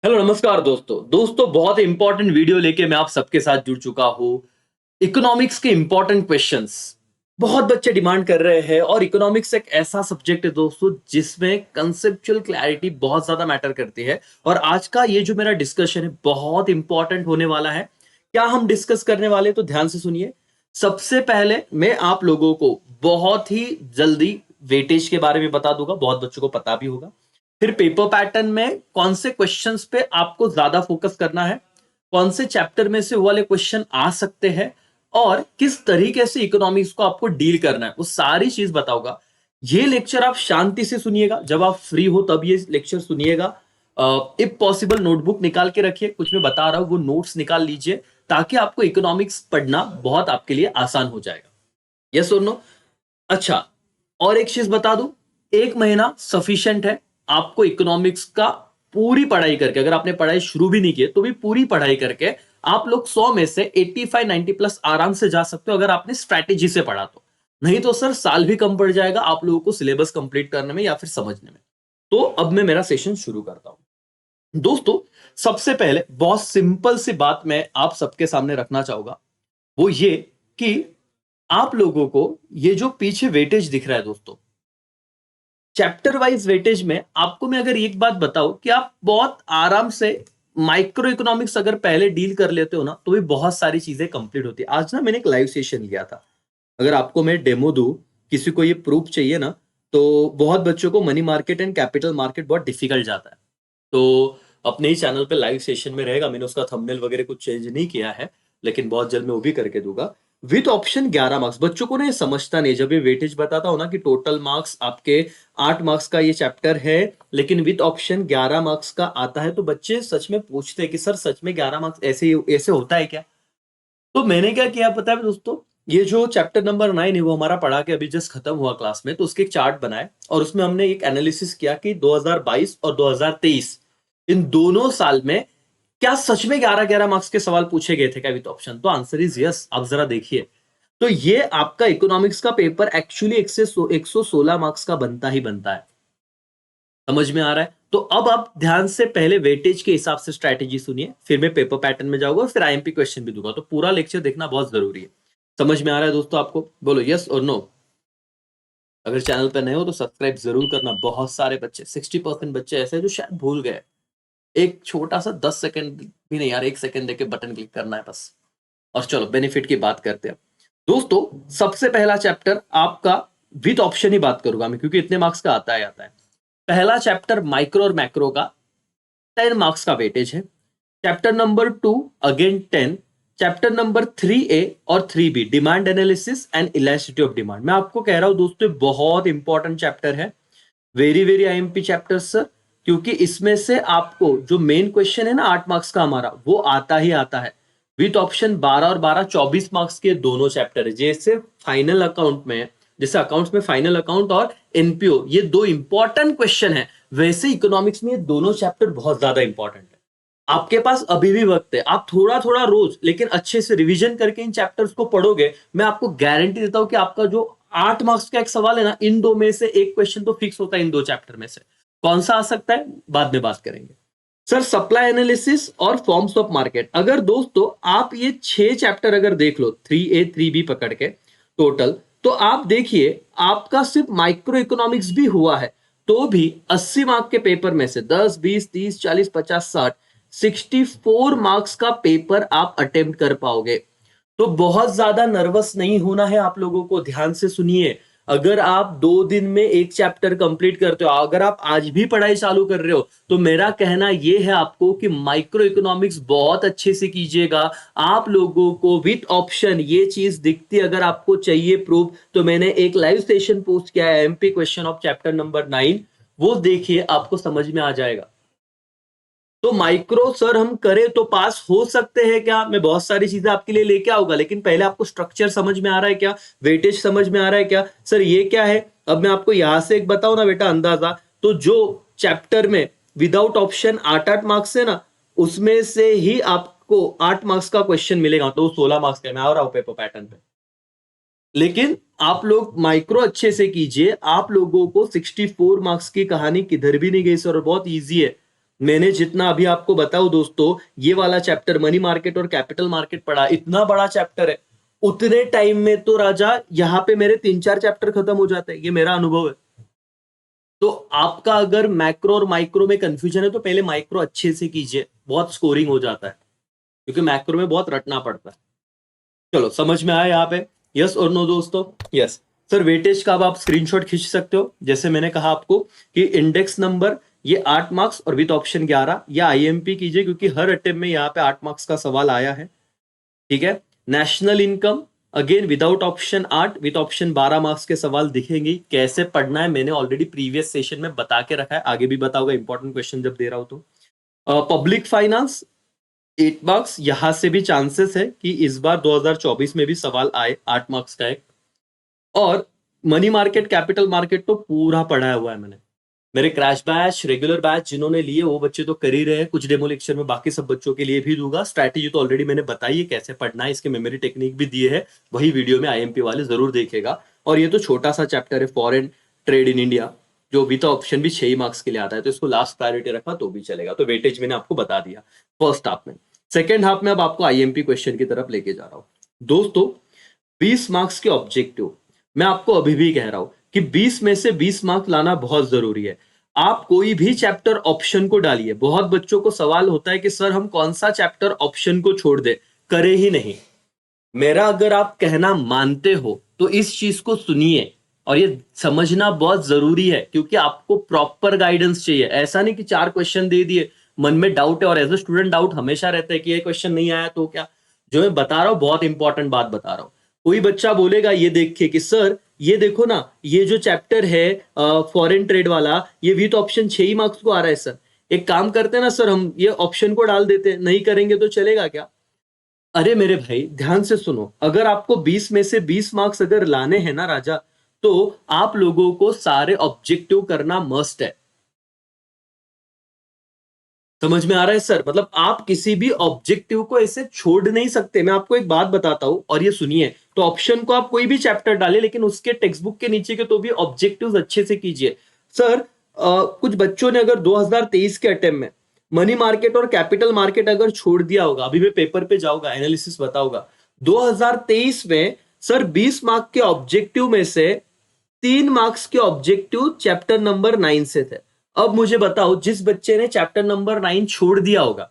Hello नमस्कार दोस्तों बहुत इंपॉर्टेंट वीडियो लेके मैं आप सबके साथ जुड़ चुका हूँ। इकोनॉमिक्स के इंपॉर्टेंट क्वेश्चंस बहुत बच्चे डिमांड कर रहे हैं और इकोनॉमिक्स एक ऐसा सब्जेक्ट है दोस्तों जिसमें कंसेप्चुअल क्लैरिटी बहुत ज्यादा मैटर करती है। और आज का ये जो मेरा डिस्कशन है बहुत इंपॉर्टेंट होने वाला है। क्या हम डिस्कस करने वाले हैं, तो ध्यान से सुनिए। सबसे पहले मैं आप लोगों को बहुत ही जल्दी वेटेज के बारे में बता दूंगा, बहुत बच्चों को पता भी होगा। फिर पेपर पैटर्न में कौन से क्वेश्चंस पे आपको ज्यादा फोकस करना है, कौन से चैप्टर में से वो वाले क्वेश्चन आ सकते हैं और किस तरीके से इकोनॉमिक्स को आपको डील करना है, वो सारी चीज बताऊंगा। ये लेक्चर आप शांति से सुनिएगा, जब आप फ्री हो तब ये लेक्चर सुनिएगा। इफ पॉसिबल नोटबुक निकाल के रखिए, कुछ मैं बता रहा हूं वो नोट्स निकाल लीजिए ताकि आपको इकोनॉमिक्स पढ़ना बहुत आपके लिए आसान हो जाएगा। यस और नो? अच्छा, और एक चीज बता दूं, एक महीना सफिशिएंट है आपको इकोनॉमिक्स का पूरी पढ़ाई करके। अगर आपने पढ़ाई शुरू भी नहीं की तो भी पूरी पढ़ाई करके आप लोग 100 में से 85-90 प्लस आराम से जा सकते हो, अगर आपने स्ट्रैटेजी से पढ़ा तो। नहीं तो सर साल भी कम पड़ जाएगा आप लोगों को सिलेबस कंप्लीट करने में या फिर समझने में। तो अब मैं मेरा सेशन शुरू करता हूं दोस्तों। सबसे पहले बहुत सिंपल सी बात मैं आप सबके सामने रखना चाहूंगा, वो ये कि आप लोगों को ये जो पीछे वेटेज दिख रहा है दोस्तों, चैप्टर वाइज वेटेज में आपको मैं अगर एक बात बताऊं कि आप बहुत आराम से माइक्रो इकोनॉमिक्स अगर पहले डील कर लेते हो ना, तो भी बहुत सारी चीजें कंप्लीट होती है। आज ना मैंने एक लाइव सेशन लिया था, अगर आपको मैं डेमो दूं, किसी को ये प्रूफ चाहिए ना, तो बहुत बच्चों को money market and capital market बहुत डिफिकल्ट जाता है। तो अपने ही चैनल पे लाइव सेशन में रहेगा, मैंने उसका थंबनेल वगैरह कुछ चेंज नहीं किया है, लेकिन बहुत जल्द मैं वो भी करके दूंगा। With option 11 marks. बच्चों को ना ये समझता नहीं, जब ये वेटेज बताता हूं ना कि टोटल मार्क्स आपके 8 मार्क्स का ये चैप्टर है, लेकिन विथ ऑप्शन 11 मार्क्स का आता है, तो बच्चे सच में पूछते हैं कि सर सच में 11 मार्क्स ऐसे ऐसे होता है क्या? तो मैंने क्या किया पता है दोस्तों, ये जो चैप्टर नंबर 9 है वो हमारा पढ़ा के अभी जस्ट खत्म हुआ क्लास में, तो उसके एक चार्ट बनाए और उसमें हमने एक एनालिसिस किया कि 2022 और 2023 इन दोनों साल में क्या सच में 11-11 मार्क्स के सवाल पूछे गए थे क्या विद ऑप्शन? तो आंसर इज यस। आप जरा देखिए, तो ये आपका इकोनॉमिक्स का पेपर एक्चुअली 116 मार्क्स का बनता ही बनता है। समझ में आ रहा है? तो अब आप ध्यान से पहले वेटेज के हिसाब से स्ट्रैटेजी सुनिए, फिर मैं पेपर पैटर्न में जाऊंगा, फिर आईएमपी क्वेश्चन भी दूंगा। तो पूरा लेक्चर देखना बहुत जरूरी है। समझ में आ रहा है दोस्तों आपको? बोलो यस और नो। अगर चैनल पर नए हो तो सब्सक्राइब जरूर करना। बहुत सारे बच्चे 60% बच्चे ऐसे हैं जो शायद भूल गए। एक छोटा सा 10 सेकंड भी नहीं यार, 1 सेकंड देके बटन क्लिक करना है बस। और चलो बेनिफिट की बात करते हैं दोस्तों। सबसे पहला चैप्टर आपका विथ ऑप्शन ही बात करूंगा मैं, क्योंकि इतने मार्क्स का आता है। पहला चैप्टर माइक्रो और मैक्रो का 10 मार्क्स का वेटेज है। Chapter number 2 again 10। Chapter number 3A और 3B demand analysis and elasticity of demand. मैं आपको कह रहा हूं दोस्तों बहुत इंपॉर्टेंट चैप्टर है, very very IMP chapter sir, क्योंकि इसमें से आपको जो मेन क्वेश्चन है ना 8 मार्क्स का हमारा, वो आता ही आता है। विथ ऑप्शन 12 और 12 24 मार्क्स के दोनों चैप्टर है। जैसे फाइनल अकाउंट में, जैसे अकाउंट्स में फाइनल अकाउंट और एनपीओ ये दो इंपॉर्टेंट क्वेश्चन है, वैसे इकोनॉमिक्स में ये दोनों चैप्टर बहुत ज्यादा इंपॉर्टेंट है। आपके पास अभी भी वक्त है, आप थोड़ा थोड़ा रोज लेकिन अच्छे से रिवीजन करके इन चैप्टर्स को पढ़ोगे, मैं आपको गारंटी देता हूं कि आपका जो 8 मार्क्स का एक सवाल है ना, इन दो में से एक क्वेश्चन तो फिक्स होता है। इन दो चैप्टर में से कौन सा आ सकता है बाद में बात करेंगे। सर सप्लाई एनालिसिस और फॉर्म्स ऑफ मार्केट, अगर दोस्तों आप ये 6 चैप्टर अगर देख लो 3A 3B पकड़ के टोटल, तो आप देखिए आपका सिर्फ माइक्रो इकोनॉमिक्स भी हुआ है तो भी 80 मार्क के पेपर में से 10 20 30 40 50 60 64 मार्क्स का पेपर आप अटेम्प्ट कर पाओगे। तो बहुत ज्यादा नर्वस नहीं होना है आप लोगों को। ध्यान से सुनिए, अगर आप 2 दिन में एक चैप्टर कंप्लीट करते हो, अगर आप आज भी पढ़ाई चालू कर रहे हो, तो मेरा कहना यह है आपको कि माइक्रो इकोनॉमिक्स बहुत अच्छे से कीजिएगा। आप लोगों को विथ ऑप्शन ये चीज दिखती, अगर आपको चाहिए प्रूफ, तो मैंने एक लाइव सेशन पोस्ट किया है MP question of chapter number 9, वो देखिए आपको समझ में आ जाएगा। तो माइक्रो सर हम करें तो पास हो सकते हैं क्या? मैं बहुत सारी चीजें आपके लिए लेके आऊंगा, लेकिन पहले आपको स्ट्रक्चर समझ में आ रहा है क्या? वेटेज समझ में आ रहा है क्या? सर ये क्या है? अब मैं आपको यहां से एक बताऊं ना बेटा अंदाजा, तो जो चैप्टर में विदाउट ऑप्शन 8-8 मार्क्स है ना, उसमें से ही आपको 8 मार्क्स का क्वेश्चन मिलेगा, तो 16 मार्क्स का। मैं आ रहा हूं पेपर पैटर्न पे, लेकिन आप लोग माइक्रो अच्छे से कीजिए। आप लोगों को 64 मार्क्स की कहानी किधर भी नहीं गई सर, बहुत इजी है। मैंने जितना अभी आपको बताऊं दोस्तों, ये वाला चैप्टर मनी मार्केट और कैपिटल मार्केट पढ़ा, इतना बड़ा चैप्टर है, उतने टाइम में तो राजा यहाँ पे मेरे 3-4 चैप्टर खत्म हो जाते हैं, ये मेरा अनुभव है। तो आपका अगर मैक्रो और माइक्रो में कंफ्यूजन है तो पहले माइक्रो अच्छे से कीजिए, बहुत स्कोरिंग हो जाता है, क्योंकि मैक्रो में बहुत रटना पड़ता है। चलो समझ में आया यहाँ पे, यस और नो दोस्तों? Yes sir. वेटेज का अब आप स्क्रीनशॉट खींच सकते हो, जैसे मैंने कहा आपको कि इंडेक्स नंबर ये 8 मार्क्स और विद ऑप्शन 11, या आईएमपी कीजिए क्योंकि हर अटेम्प्ट में यहाँ पे 8 मार्क्स का सवाल आया है, ठीक है। National income again without option 8, with option 12 marks के सवाल दिखेंगे। कैसे पढ़ना है मैंने ऑलरेडी प्रीवियस सेशन में बता के रखा है, आगे भी बताऊंगा इंपॉर्टेंट क्वेश्चन जब दे रहा हूं तो। पब्लिक फाइनेंस 8 मार्क्स, यहां से भी चांसेस है कि इस बार 2024 में भी सवाल आए 8 मार्क्स का एक। और मनी मार्केट कैपिटल मार्केट तो पूरा पढ़ाया हुआ है मैंने, मेरे क्रैश बैच रेगुलर बैच जिन्होंने लिए वो बच्चे तो कर ही रहे हैं, कुछ डेमो लेक्चर में बाकी सब बच्चों के लिए भी दूंगा। स्ट्रैटेजी तो ऑलरेडी मैंने बताई है कैसे पढ़ना है, इसके मेमोरी टेक्निक भी दिए है, वही वीडियो में आईएमपी वाले जरूर देखेगा। और ये तो छोटा सा चैप्टर है फॉरेन ट्रेड इन इंडिया, जो भी तो ऑप्शन भी 6 मार्क्स के लिए आता है, तो इसको लास्ट प्रायोरिटी रखा तो भी चलेगा। तो वेटेज मैंने आपको बता दिया फर्स्ट हाफ में। सेकेंड हाफ में अब आपको आईएमपी क्वेश्चन की तरफ लेके जा रहा हूं दोस्तों। 20 मार्क्स के ऑब्जेक्टिव, मैं आपको अभी भी कह रहा हूं कि 20 में से 20 मार्क्स लाना बहुत जरूरी है। आप कोई भी चैप्टर ऑप्शन को डालिए, बहुत बच्चों को सवाल होता है कि सर हम कौन सा चैप्टर ऑप्शन को छोड़ दे, करे ही नहीं। मेरा अगर आप कहना मानते हो तो इस चीज को सुनिए, और ये समझना बहुत जरूरी है क्योंकि आपको प्रॉपर गाइडेंस चाहिए। ऐसा नहीं कि 4 क्वेश्चन दे दिए, मन में डाउट है, और एज ए स्टूडेंट डाउट हमेशा रहता है कि ये क्वेश्चन नहीं आया तो क्या। जो मैं बता रहा हूं बहुत इंपॉर्टेंट बात बता रहा हूं। कोई बच्चा बोलेगा ये देख के कि सर ये देखो ना, ये जो चैप्टर है फॉरेन ट्रेड वाला, ये विथ ऑप्शन 6 ही मार्क्स को आ रहा है सर, एक काम करते हैं ना सर, हम ये ऑप्शन को डाल देते, नहीं करेंगे तो चलेगा क्या? अरे मेरे भाई ध्यान से सुनो, अगर आपको 20 में से 20 मार्क्स अगर लाने हैं ना राजा, तो आप लोगों को सारे ऑब्जेक्टिव करना मस्ट है। समझ में आ रहा है सर? मतलब आप किसी भी ऑब्जेक्टिव को ऐसे छोड़ नहीं सकते। मैं आपको एक बात बताता हूं और ये सुनिए, तो ऑप्शन को आप कोई भी चैप्टर डालें लेकिन उसके टेक्स्ट बुक के नीचे के तो भी ऑब्जेक्टिव्स अच्छे से कीजिए। सर कुछ बच्चों ने अगर 2023 के अटेम्प्ट में मनी मार्केट और कैपिटल मार्केट अगर छोड़ दिया होगा, अभी मैं पेपर पे जाऊंगा एनालिसिस बताऊंगा, 2023 में सर 20 मार्क के ऑब्जेक्टिव में से 3 मार्क्स के ऑब्जेक्टिव चैप्टर नंबर 9 से थे। अब मुझे बताओ, जिस बच्चे ने चैप्टर नंबर 9 छोड़ दिया होगा,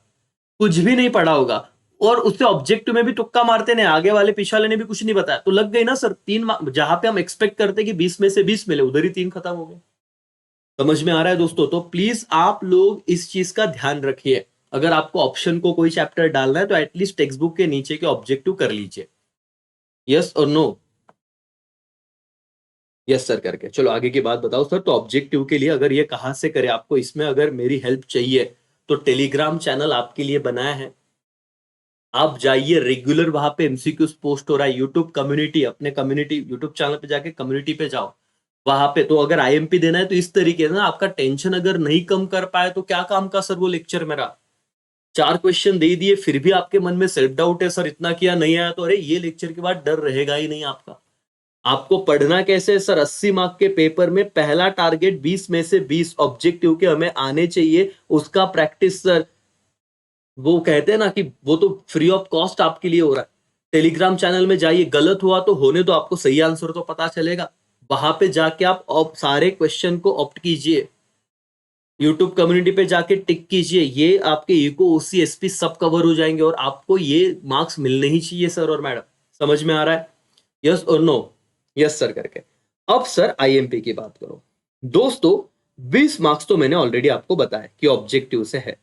कुछ भी नहीं पढ़ा होगा, और उससे ऑब्जेक्टिव में भी तुक्का मारते नहीं, आगे वाले पीछे वाले ने भी कुछ नहीं बताया, तो लग गई ना सर 3 मार्क। जहां पे हम एक्सपेक्ट करते कि 20 में से 20 मिले, उधर ही 3 खत्म हो गए। समझ में आ रहा है दोस्तों? तो प्लीज आप लोग इस चीज का ध्यान रखिए, अगर आपको ऑप्शन को कोई चैप्टर डालना है तो एटलीस्ट टेक्स्ट बुक के नीचे के ऑब्जेक्टिव कर लीजिए। यस और नो? यस सर करके चलो आगे की बात बताओ सर। तो ऑब्जेक्टिव के लिए अगर ये कहां से करे, आपको इसमें अगर मेरी हेल्प चाहिए तो टेलीग्राम चैनल आपके लिए बनाया है, आप जाइए, रेगुलर वहां पे एमसीक्यूज पोस्ट हो रहा है। यूट्यूब कम्युनिटी, अपने कम्युनिटी यूट्यूब चैनल पे जाके कम्युनिटी पे जाओ, वहां पे तो अगर आईएमपी देना है तो इस तरीके से ना, आपका टेंशन अगर नहीं कम कर पाए तो क्या काम का सर वो लेक्चर मेरा। 4 क्वेश्चन दे दिए फिर भी आपके मन में सेल्फ डाउट है, सर इतना किया नहीं आया, तो अरे ये लेक्चर के बाद डर रहेगा ही नहीं आपका। आपको पढ़ना कैसे है सर? 80 मार्क के पेपर में पहला टारगेट 20 में से 20 ऑब्जेक्टिव के हमें आने चाहिए, उसका प्रैक्टिस सर। वो कहते हैं ना कि वो तो फ्री ऑफ कॉस्ट आपके लिए हो रहा है। टेलीग्राम चैनल में जाइए, गलत हुआ तो होने दो, आपको सही आंसर तो पता चलेगा। वहां पे जाके आप सारे क्वेश्चन को ऑप्ट कीजिए, यूट्यूब कम्युनिटी पे जाके टिक कीजिए, ये आपके इको ओसी एसपी सब कवर हो जाएंगे और आपको ये मार्क्स मिलने ही चाहिए सर और मैडम। समझ में आ रहा है? यस और नो? यस सर करके। अब सर आईएमपी की बात करो दोस्तों। 20 मार्क्स तो मैंने ऑलरेडी आपको बताया कि ऑब्जेक्टिव से है।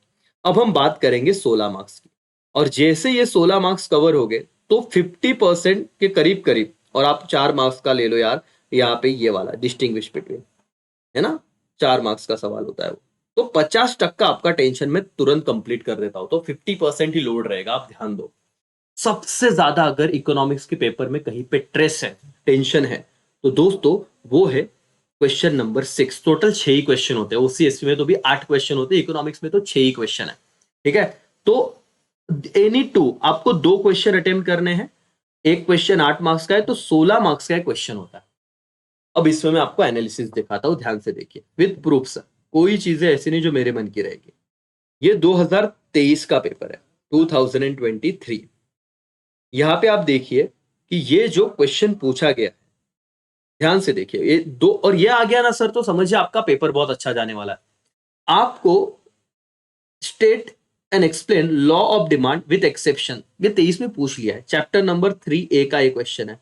अब हम बात करेंगे 16 मार्क्स की, और जैसे ये 16 मार्क्स कवर हो गए तो 50% के करीब करीब, और आप 4 मार्क्स का ले लो यार, यहाँ पे ये वाला डिस्टिंग्विश बिटवीन, है ना, 4 मार्क्स का सवाल होता है वो, तो 50% आपका टेंशन में तुरंत कंप्लीट कर देता हूं, तो 50% ही लोड रहेगा, आप ध्यान दो। सबसे ज्यादा अगर इकोनॉमिक्स के पेपर में कहीं पे स्ट्रेस है, टेंशन है, तो दोस्तों वो है क्वेश्चन नंबर 6। टोटल 6 ही क्वेश्चन होते हैं, ओसीएससी में तो भी 8 क्वेश्चन होते हैं, इकोनॉमिक्स में तो 6 ही क्वेश्चन है, ठीक है। तो एनी टू आपको 2 क्वेश्चन अटेम्प्ट करने हैं, एक क्वेश्चन 8 मार्क्स का है, तो 16 मार्क्स का क्वेश्चन होता है। अब इसमें मैं आपको एनालिसिस दिखाता हूं, ध्यान से देखिए विद प्रूफ सर, कोई चीजें ऐसी नहीं जो मेरे मन की रहेगी। ये 2023 का पेपर है, 2023। यहां पे आप देखिए कि ये जो क्वेश्चन पूछा गया, ध्यान से देखिए, ये दो और ये आ गया ना सर, तो समझिए आपका पेपर बहुत अच्छा जाने वाला है। आपको state and explain law of demand with exception, ये 23 में पूछ लिया है, चैप्टर नंबर 3A का ये क्वेश्चन है।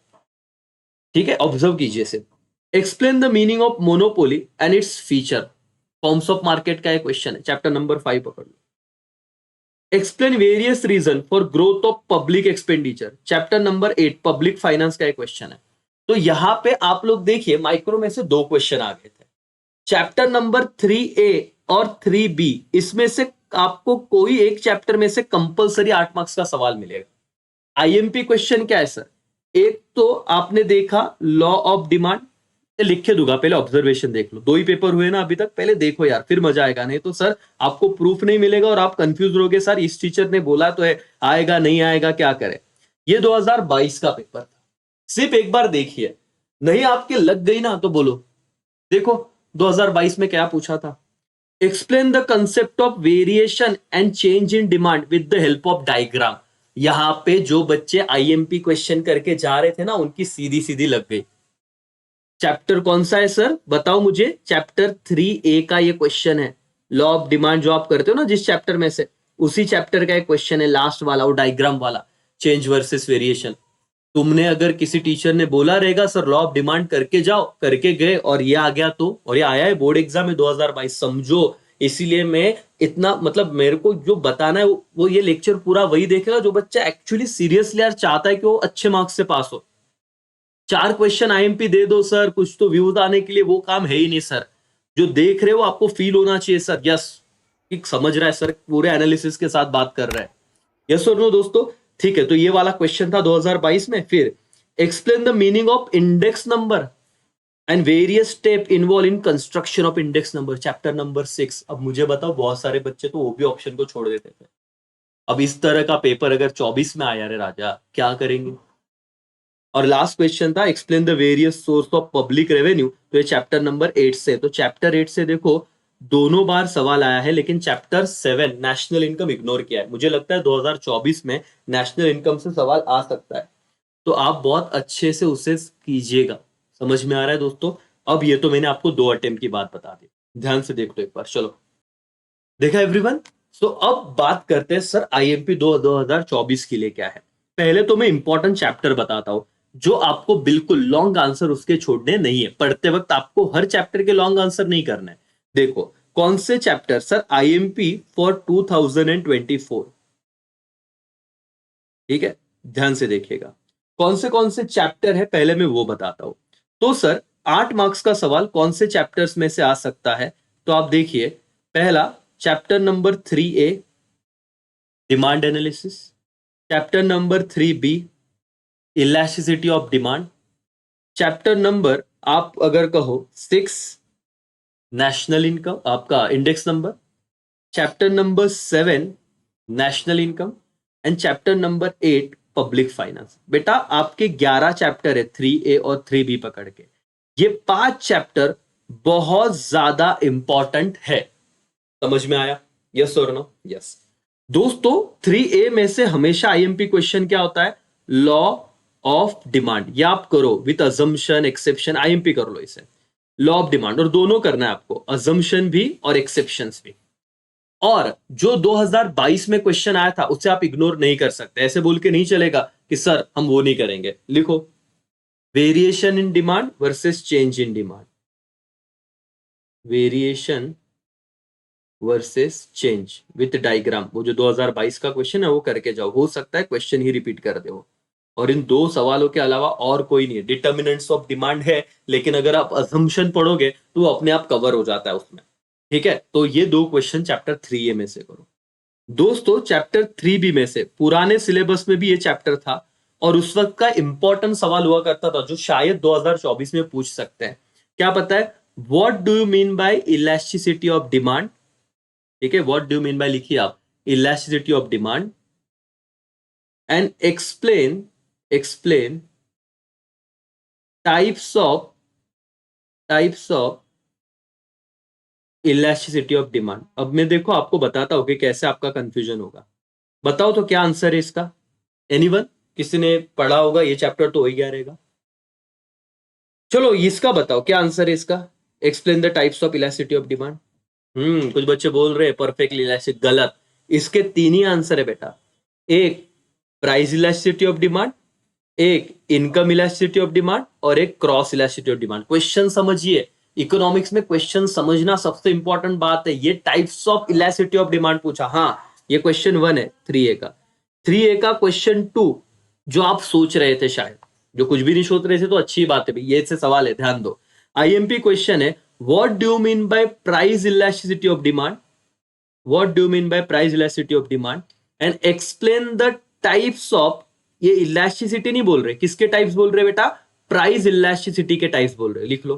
ठीक है, ऑब्जर्व कीजिए इसे। Explain the meaning of monopoly and its feature, forms of market का ये क्वेश्चन है, चैप्टर नंबर 5 पकड़ लो। Explain various reason for growth of public expenditure, chapter number 8 public finance का एक क्वेश्चन है। तो यहां पे आप लोग देखिए, माइक्रो में से दो क्वेश्चन आ गए थे। चैप्टर नंबर 3A और 3B, इसमें से आपको कोई एक चैप्टर में से कंपलसरी 8 मार्क्स का सवाल मिलेगा। आईएमपी क्वेश्चन क्या है सर? एक तो आपने देखा लॉ ऑफ डिमांड, लिख के दूंगा, पहले ऑब्जर्वेशन देख लो। दो ही पेपर हुए ना अभी तक, पहले देखो यार, फिर मजा आएगा। नहीं तो सर आपको प्रूफ नहीं मिलेगा और आप कंफ्यूज रहोगे, सर इस टीचर ने बोला तो है, आएगा नहीं आएगा क्या करे। ये 2022 का पेपर था, सिर्फ एक बार देखिए, नहीं आपके लग गई ना तो बोलो। देखो 2022 में क्या पूछा था? Explain the concept of variation and change in demand with the help of diagram. यहां पे जो बच्चे आईएमपी क्वेश्चन करके जा रहे थे ना, उनकी सीधी सीधी लग गई। चैप्टर कौन सा है सर, बताओ मुझे? चैप्टर 3A का ये क्वेश्चन है, लॉ ऑफ डिमांड जो आप करते हो ना जिस चैप्टर में से, उसी चैप्टर का एक क्वेश्चन है, लास्ट वाला, वो डायग्राम वाला, चेंज वर्सेस वेरिएशन। तुमने अगर किसी टीचर ने बोला रहेगा सर लॉ ऑफ डिमांड करके जाओ, करके गए और ये आ गया तो, और ये आया है बोर्ड एग्जाम में 2022, समझो। इसीलिए मैं इतना, मतलब मेरे को जो बताना है वो ये लेक्चर पूरा वही देखेगा जो बच्चा एक्चुअली सीरियसली यार चाहता है कि वो अच्छे मार्क्स से पास हो। 4 क्वेश्चन आईएमपी दे दो सर, कुछ तो व्यूज आने के लिए, वो काम है ही नहीं सर। जो देख रहे हो आपको फील होना चाहिए सर, यस समझ रहा है सर, पूरे एनालिसिस के साथ बात कर रहा है। यस और नो दोस्तों? ठीक है, तो ये वाला क्वेश्चन था 2022 में। फिर explain the meaning of index number and various step involve in construction of index number, chapter number 6। अब मुझे बताओ, बहुत सारे बच्चे तो वो भी ऑप्शन को छोड़ देते थे। अब इस तरह का पेपर अगर 24 में आया रे राजा, क्या करेंगे? और लास्ट क्वेश्चन था explain the various source of public revenue, तो ये चैप्टर नंबर 8 से। तो चैप्टर 8 से देखो दोनों बार सवाल आया है, लेकिन चैप्टर 7 नेशनल इनकम इग्नोर किया है। मुझे लगता है 2024 में नेशनल इनकम से सवाल आ सकता है, तो आप बहुत अच्छे से उसे कीजिएगा। समझ में आ रहा है दोस्तों? अब ये तो मैंने आपको 2 अटेम्प्ट की बात बता दी, ध्यान से देख लो एक बार। चलो, देखा एवरीवन? सो अब बात करते हैं सर आईएमपी 2024 के लिए क्या है। पहले तो मैं इंपॉर्टेंट चैप्टर बताता हूं, जो आपको बिल्कुल लॉन्ग आंसर उसके छोड़ने नहीं है। पढ़ते वक्त आपको हर चैप्टर के लॉन्ग आंसर नहीं करना है। देखो कौन से चैप्टर सर आईएमपी फॉर 2024, ठीक है, ध्यान से देखिएगा कौन से चैप्टर है, पहले मैं वो बताता हूं। तो सर 8 मार्क्स का सवाल कौन से चैप्टर्स में से आ सकता है? तो आप देखिए, पहला chapter number 3A demand analysis, chapter number 3B elasticity of demand, chapter number आप अगर कहो 6 नेशनल इनकम, आपका index number, chapter number 7 national income and chapter number 8 public finance. बेटा आपके 11 चैप्टर है 3A और 3B पकड़ के। ये 5 चैप्टर बहुत ज्यादा इंपॉर्टेंट है। समझ में आया? यस और नो? यस दोस्तों, 3A में से हमेशा आईएमपी क्वेश्चन क्या होता है? Law of demand. या आप करो विथ अजम्पशन एक्सेप्शन, आईएमपी कर लो इसे। लॉ ऑफ डिमांड, और दोनों करना है आपको, अजम्पशन भी और एक्सेप्शंस भी। और जो 2022 में क्वेश्चन आया था उसे आप इग्नोर नहीं कर सकते। ऐसे बोल के नहीं चलेगा कि सर हम वो नहीं करेंगे। लिखो, variation in demand versus change in demand, variation versus change with diagram. वो जो 2022 का क्वेश्चन है वो करके जाओ, हो सकता है क्वेश्चन ही रिपीट कर दे वो। और इन दो सवालों के अलावा और कोई नहीं है। डिटर्मिनेंट्स ऑफ डिमांड है, लेकिन अगर आप अजम्पशन पढ़ोगे तो वो अपने आप कवर हो जाता है उसमें। ठीक है, तो ये दो क्वेश्चन चैप्टर 3A में से करो। दोस्तों चैप्टर 3B में से पुराने सिलेबस में भी ये चैप्टर था, और उस वक्त का इंपॉर्टेंट सवाल हुआ करता था जो शायद 2024 में पूछ सकते हैं। क्या पता है? What do you mean by elasticity of demand? ठीक है, what do you mean by लिखिए आप, elasticity of demand, and explain types of elasticity of demand. अब मैं देखो आपको बताता हूँ कि कैसे आपका कंफ्यूजन होगा। बताओ तो क्या आंसर है इसका? एनीवन? किसी ने पढ़ा होगा ये चैप्टर तो हो ही गया रहेगा। चलो इसका बताओ क्या आंसर है इसका। Explain the types of elasticity of demand. कुछ बच्चे बोल रहे हैं परफेक्टली इलास्टिक, गलत। इसके तीन ही आंसर है बेटा। एक प्राइस इलास्टिसिटी ऑफ डिमांड, एक इनकम इलास्टिसिटी ऑफ डिमांड और एक cross elasticity of demand. Question समझिए, इकोनॉमिक्स में क्वेश्चन समझना सबसे इंपॉर्टेंट बात है। ये types of elasticity of demand पूछा, हाँ ये क्वेश्चन 1 है 3A का। 3A का क्वेश्चन 2 जो आप सोच रहे थे, शायद जो कुछ भी नहीं सोच रहे थे तो अच्छी बात है भाई, ये से सवाल है, ध्यान दो। आईएमपी क्वेश्चन है, what do you mean by price elasticity of demand, what do you mean by price elasticity of demand and explain the types of, ये इलास्टिसिटी नहीं बोल रहे, किसके टाइप्स बोल रहे बेटा? प्राइस इलास्टिसिटी के टाइप्स बोल रहे, लिख लो।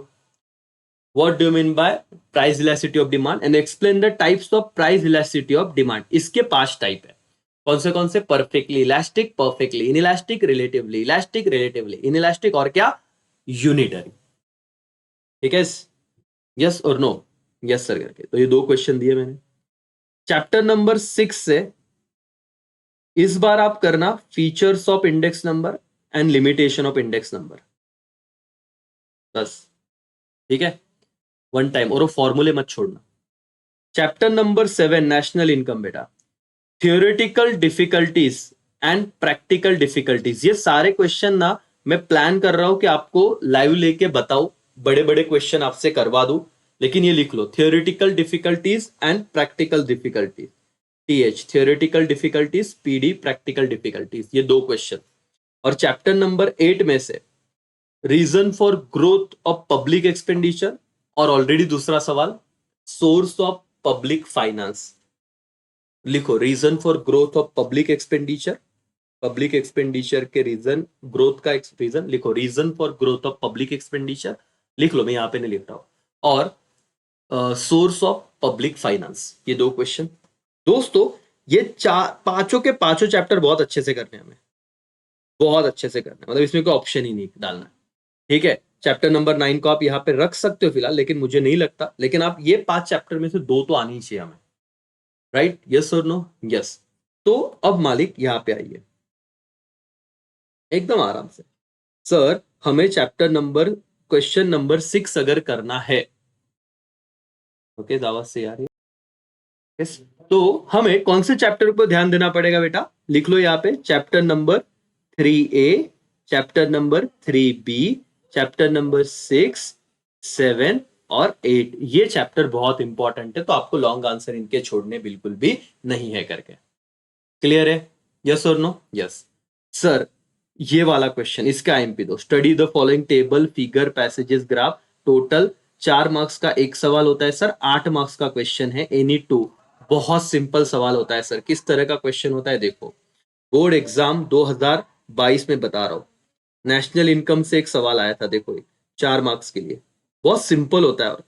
what do you mean by price elasticity of demand and explain the types of price elasticity of demand। इसके 5 टाइप है। कौन से? Perfectly elastic, perfectly inelastic, relatively elastic, relatively inelastic और क्या? यूनिटरी। ठीक है, यस और नो? यस सर करके। तो ये 2 क्वेश्चन दिए मैंने। चैप्टर नंबर 6 से इस बार आप करना features of index number and limitation of index number, बस। ठीक है, 1 टाइम, और वो फॉर्मूले मत छोड़ना। चैप्टर नंबर 7 नेशनल इनकम बेटा, theoretical difficulties and practical difficulties. ये सारे क्वेश्चन ना मैं प्लान कर रहा हूं कि आपको लाइव लेके बताऊं, बड़े बड़े क्वेश्चन आपसे करवा दूं। लेकिन ये लिख लो, theoretical difficulties and practical difficulties, TH theoretical difficulties, PD practical difficulties, ये 2 क्वेश्चन। और चैप्टर नंबर 8 में से reason for growth of public expenditure, और ऑलरेडी दूसरा सवाल सोर्स ऑफ पब्लिक फाइनेंस। लिखो reason for growth of public expenditure, public expenditure के reason, ग्रोथ का रीजन लिखो, reason for growth of public expenditure लिख लो, मैं यहां पे नहीं लिख रहा हूं। और सोर्स ऑफ पब्लिक फाइनेंस, ये 2 क्वेश्चन। दोस्तों ये पांचों के पांचों चैप्टर बहुत अच्छे से करने हैं हमें, बहुत अच्छे से करना है, मतलब इसमें कोई ऑप्शन ही नहीं डालना। ठीक है, चैप्टर नंबर 9 को आप यहाँ पे रख सकते हो फिलहाल, लेकिन मुझे नहीं लगता। लेकिन आप ये 5 चैप्टर में से 2 तो आनी चाहिए हमें, राइट? यस और नो? यस। तो अब मालिक यहाँ पे आइए एकदम आराम से। सर हमें चैप्टर नंबर, क्वेश्चन नंबर 6 अगर करना है, ओके दावा से यार, यस, तो हमें कौन से चैप्टर पर ध्यान देना पड़ेगा बेटा? लिख लो यहाँ पे, chapter number 3A, chapter number 3B, chapter number 6, 7 और 8। ये चैप्टर बहुत इंपॉर्टेंट है, तो आपको लॉन्ग आंसर इनके छोड़ने बिल्कुल भी नहीं है करके। क्लियर है? यस और नो? यस। सर ये वाला क्वेश्चन, इसका आईएमपी दो, study the following table, figure, passages, graph. Total 4 marks का एक सवाल होता है सर, 8 मार्क्स का क्वेश्चन है, एनी 2। बहुत सिंपल सवाल होता है सर। किस तरह का क्वेश्चन होता है देखो, बोर्ड एग्जाम 2022 में बता रहा हूं, नेशनल इनकम से एक सवाल आया था, देखो 4 मार्क्स के लिए। बहुत सिंपल होता है, और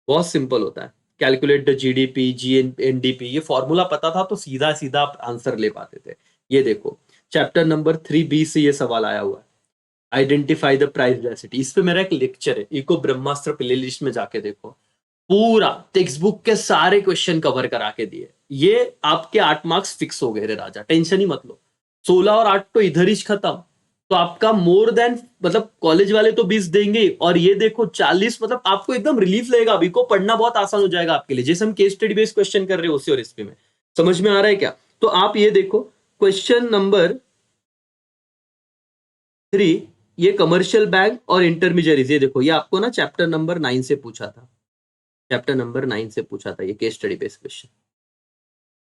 बहुत सिंपल होता है। कैलकुलेट द जीडीपी, GNP, ये फॉर्मूला पता था तो सीधा सीधा आप आंसर ले पाते थे। ये देखो चैप्टर नंबर 3B से ये सवाल आया हुआ है, आइडेंटिफाई द प्राइस इलास्टिसिटी। इस पे मेरा एक लेक्चर है, इको ब्रह्मास्त्र प्लेलिस्ट में जाके देखो, पूरा टेक्स्ट बुक के सारे क्वेश्चन कवर करा के दिए। ये आपके 8 मार्क्स फिक्स हो गए रे राजा, टेंशन ही मत लो। 16 और 8 तो इधर ही खत्म, तो आपका मोर देन, मतलब कॉलेज वाले तो 20 देंगे, और ये देखो 40, मतलब आपको एकदम रिलीफ लगेगा। अभी को पढ़ना बहुत आसान हो जाएगा आपके लिए, जैसे हम केस स्टडी बेस्ड क्वेश्चन कर रहे हो उसी और इसपे में। समझ में आ रहा है क्या? तो आप ये देखो क्वेश्चन नंबर 3, ये कमर्शियल बैंक और इंटरमीडियरीज, ये देखो ये आपको ना चैप्टर नंबर 9 से पूछा था, चैप्टर नंबर 9 से पूछा था ये केस स्टडी बेस्ड क्वेश्चन।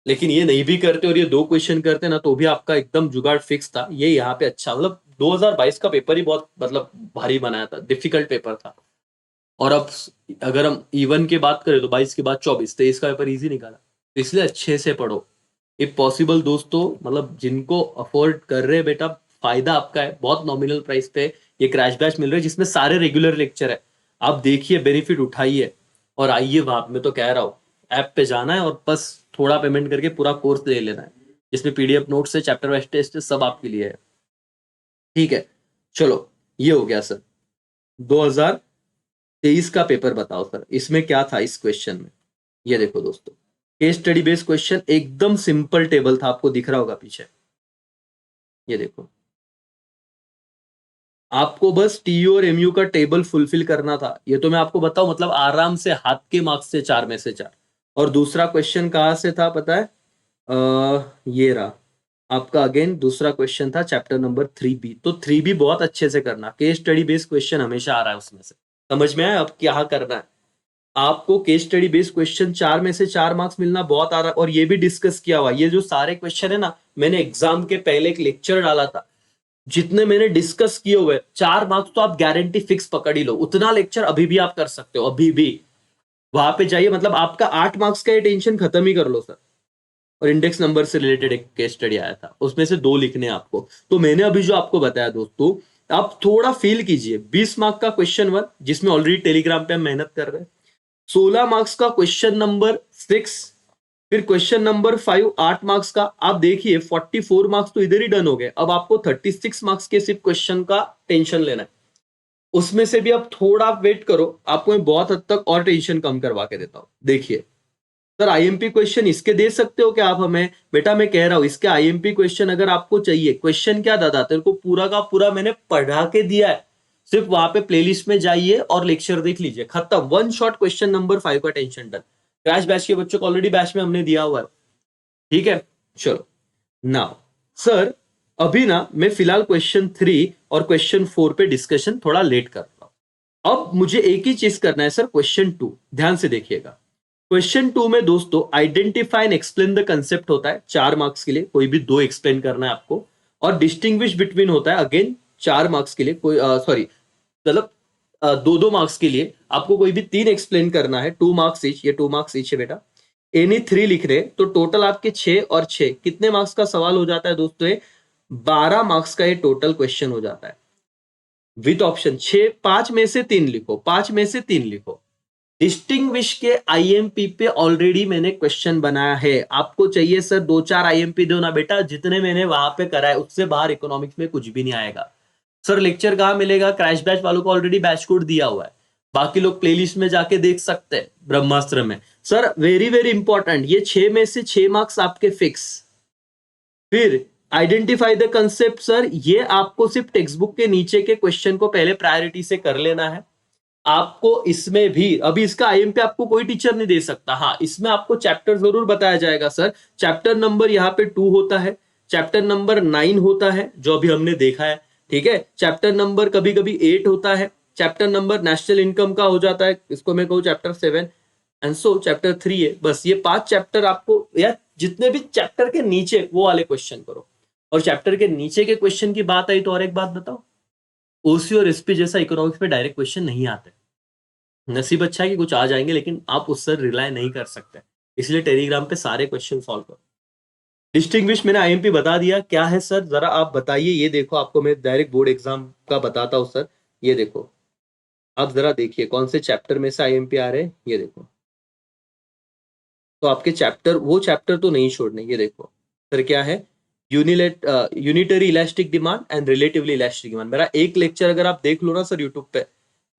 लेकिन ये नहीं भी करते और ये 2 क्वेश्चन करते ना, तो भी आपका एकदम जुगाड़ फिक्स था। ये यहाँ पे अच्छा, मतलब 2022 का पेपर ही बहुत मतलब भारी बनाया था, डिफिकल्ट पेपर था। और अब अगर हम इवन की बात करें तो 22 के बाद 24, 23 का पेपर इजी निकाला। तो इसलिए अच्छे से पढ़ो इफ पॉसिबल दोस्तों, मतलब जिनको अफोर्ड कर रहे हैं बेटा, फायदा आपका है, बहुत नॉमिनल प्राइस पे ये क्रैश बैच मिल रहा है, जिसमें सारे रेगुलर लेक्चर है। आप देखिए, बेनिफिट उठाइए और आइए वहां। मैं तो कह रहा हूँ ऐप पे जाना है और बस थोड़ा पेमेंट करके पूरा कोर्स ले लेना है, जिसमें PDF नोट्स है, चैप्टर वाइज टेस्ट है, सब आपके लिए है। ठीक है, चलो ये हो गया सर। 2023 का पेपर बताओ सर, इसमें क्या था इस क्वेश्चन में? ये देखो दोस्तों, केस स्टडी बेस्ड क्वेश्चन, एकदम सिंपल टेबल था, आपको दिख रहा होगा पीछे। ये देखो, आपको बस टीयू और एमयू का टेबल फुलफिल करना था। ये तो मैं आपको बताऊं, मतलब आराम से हाथ के मार्क्स से 4 में से 4। और दूसरा क्वेश्चन कहां से था पता है? ये रहा आपका, अगेन दूसरा क्वेश्चन था चैप्टर नंबर 3B। तो 3B बहुत अच्छे से करना, केस स्टडी बेस्ड क्वेश्चन हमेशा आ रहा है उसमें से। समझ में आया अब क्या करना है? आपको केस स्टडी बेस्ड क्वेश्चन 4 में से 4 मार्क्स मिलना बहुत आ रहा है। और ये भी डिस्कस किया हुआ, ये जो सारे क्वेश्चन है ना, मैंने एग्जाम के पहले एक लेक्चर डाला था, जितने मैंने डिस्कस किए हुए 4 मार्क्स तो आप गारंटी फिक्स पकड़ ही लो। उतना लेक्चर अभी भी आप कर सकते हो, अभी भी वहां पे जाइए, मतलब आपका 8 मार्क्स का ये टेंशन खत्म ही कर लो सर। और इंडेक्स नंबर से रिलेटेड एक केस स्टडी आया था, उसमें से 2 लिखने हैं आपको। तो मैंने अभी जो आपको बताया दोस्तों, आप थोड़ा फील कीजिए। 20 मार्क का क्वेश्चन 1, जिसमें ऑलरेडी टेलीग्राम पे हम मेहनत कर रहे हैं। 16 मार्क्स का क्वेश्चन नंबर 6, फिर क्वेश्चन नंबर 5 8 मार्क्स का। आप देखिए 44 मार्क्स तो इधर ही डन हो गए। अब आपको 36 मार्क्स के सिर्फ क्वेश्चन का टेंशन लेना है। उसमें से भी अब थोड़ा वेट करो, आपको मैं बहुत हद तक और टेंशन कम करवा के देता हूं। देखिए सर, आईएमपी क्वेश्चन इसके दे सकते हो क्या आप हमें? बेटा मैं कह रहा हूं, इसके आईएमपी क्वेश्चन अगर आपको चाहिए, क्वेश्चन क्या दादा, तेरे को पूरा का पूरा मैंने पढ़ा के दिया है। सिर्फ वहां पे प्लेलिस्ट में जाइए और लेक्चर देख लीजिए, खत्म। वन शॉट क्वेश्चन नंबर 5 का टेंशन डन। क्रैश बैच के बच्चों को ऑलरेडी बैच में हमने दिया हुआ है। ठीक है, चलो नाउ सर, अभी ना मैं फिलहाल क्वेश्चन 3 और क्वेश्चन 4 पे डिस्कशन थोड़ा लेट कर रहा हूं। अब मुझे एक ही चीज करना है सर, क्वेश्चन 2 ध्यान से देखिएगा। क्वेश्चन 2 में दोस्तों identify and explain the concept होता है 4 मार्क्स के लिए, कोई भी 2 एक्सप्लेन करना है आपको। और डिस्टिंग्विश बिटवीन होता है अगेन 4 मार्क्स के लिए, कोई सॉरी मतलब 2-2 मार्क्स के लिए आपको कोई भी 3 एक्सप्लेन करना है, 2 मार्क्स ईच। ये 2 मार्क्स ईच है बेटा। एनी 3 लिख रहे तो टोटल आपके 6 और 6 कितने मार्क्स का सवाल हो जाता है दोस्तों? 12 मार्क्स का ये टोटल क्वेश्चन हो जाता है विथ ऑप्शन। 6 5 में से 3 लिखो, 5 में से 3 लिखो। डिस्टिंग्विश के आईएमपी पे ऑलरेडी मैंने क्वेश्चन बनाया है। आपको चाहिए सर 2-4 आईएमपी दो ना बेटा, जितने मैंने वहां पे करा है उससे बाहर इकोनॉमिक्स में कुछ भी नहीं आएगा। सर लेक्चर कहां मिलेगा? क्रैश बैच वालों को ऑलरेडी बैच कोड दिया हुआ है, बाकी लोग प्लेलिस्ट में जाके देख सकते हैं ब्रह्मास्त्र में। सर वेरी वेरी इंपॉर्टेंट, ये 6 में से 6 मार्क्स आपके फिक्स। फिर आइडेंटिफाई द कंसेप्ट, सर ये आपको सिर्फ टेक्स्ट बुक के नीचे के क्वेश्चन को पहले प्रायोरिटी से कर लेना है। आपको इसमें भी अभी इसका आईएमपी आपको कोई टीचर नहीं दे सकता। हाँ, इसमें आपको चैप्टर जरूर बताया जाएगा सर। चैप्टर नंबर यहाँ पे 2 होता है, चैप्टर नंबर 9 होता है जो अभी हमने देखा है। ठीक है, चैप्टर नंबर कभी कभी 8 होता है, चैप्टर नंबर नेशनल इनकम का हो जाता है, इसको मैं कहूँ चैप्टर 7, एंड सो चैप्टर 3 है। बस ये 5 चैप्टर आपको, या जितने भी चैप्टर के नीचे वो वाले क्वेश्चन करो। और चैप्टर के नीचे के क्वेश्चन की बात आई तो और एक बात बताओ, ओसी और एसपी जैसा इकोनॉमिक्स में डायरेक्ट क्वेश्चन नहीं आते। नसीब अच्छा है कि कुछ आ जाएंगे, लेकिन आप उस पर रिलाय नहीं कर सकते, इसलिए टेलीग्राम पे सारे क्वेश्चन सॉल्व करो। डिस्टिंग्विश मैंने आईएमपी बता दिया क्या है सर, जरा आप बताइए। ये देखो, आपको मैं डायरेक्ट बोर्ड एग्जाम का बताता हूँ सर। ये देखो, आप जरा देखिए कौन से चैप्टर में से आईएमपी आ रहे हैं। ये देखो, तो आपके चैप्टर, वो चैप्टर तो नहीं छोड़ने। ये देखो सर, क्या है? Unitary elastic demand and relatively elastic demand. मेरा एक लेक्चर अगर आप देख लो ना सर यूट्यूब पे,